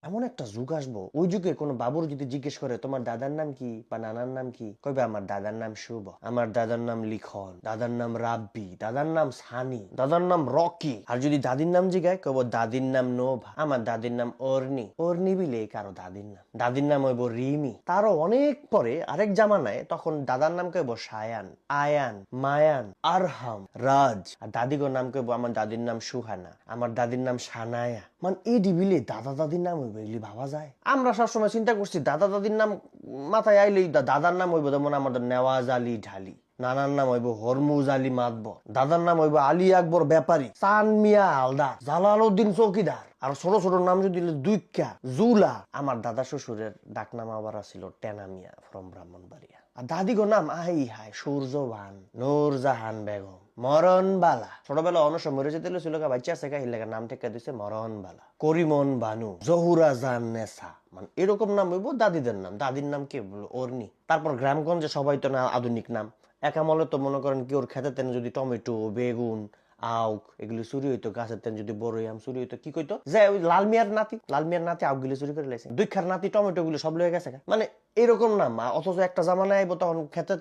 এমন একটা যুগ আসবো, ওই যুগে কোনো বাবুর যদি জিজ্ঞেস করে তোমার দাদার নাম কি বা নানার নাম কি, কইবে আমার দাদার নাম শুভ, আমার দাদার নাম লিখন, দাদার নাম রাব্বি, দাদার নাম সানি, দাদার নাম রকি। আর যদি দাদির নাম জিগায় কইব দাদির নাম নোভা, আমার দাদির নাম অর্নি। অর্নি বিলে কারো দাদির নাম, দাদির নাম হইব রিমি। তারও অনেক পরে আরেক জামানায় তখন দাদার নাম কইব সায়ান, আয়ান, মায়ান, আরহাম, রাজ। আর দাদিগোর নাম কইব আমার দাদির নাম সুহানা, আমার দাদির নাম সানায়া। মানে এই ডিবিলে দাদা দাদির নাম হইব, এগুলি ভাবা যায়? আমরা সবসময় চিন্তা করছি দাদা দাদির নাম মাথায় আইলেই দাদার নাম হইব যেমন আমাদের নেওয়াজ আলী ঢালি, নানার নাম হইব হরমুজ আলী মাতবর, দাদার নাম হইব আলী আকবর ব্যাপারী, চান মিয়া হালদার, জালালউদ্দিন চৌকিদার। আর ছোট ছোট নাম যদি দুইকা, জুলা। আমার দাদা শ্বশুরের ডাকনাম আবার ছিল টেনা মিয়া ফ্রম ব্রাহ্মণবাড়িয়া। আর দাদিগো নাম আই হাই সূর্যবান, নূরজাহান বেগম, মরণবালা। ছোটবেলা অনস মরে যেতে ছিল বাচ্চা আছে হিলেগা নাম থেকে দিছে মরণবালা, করিমন বানু, জহুরা জান নেসা। মানে এরকম নাম হইব দাদিদের নাম। দাদির নাম কে বলবো? অর্নি। তারপর গ্রামগঞ্জে সবাই তো না আধুনিক নাম। একামলে তো মনে করেন কি ওর খেতে তেন যদি টমেটো, বেগুন, আউক এগুলি চুরি হইতো, গাছের তেন যদি বড়ই আম চুরি হইতো, কি কইতো যে ওই লাল মিয়ার নাতি আউক গুলি চুরি করে লাইছে, দুইখার নাতি টমেটো গুলি সব লয়ে গেছে। মানে এরকম নাম। অথচ একটা জামানায় আইবো তখন খেতে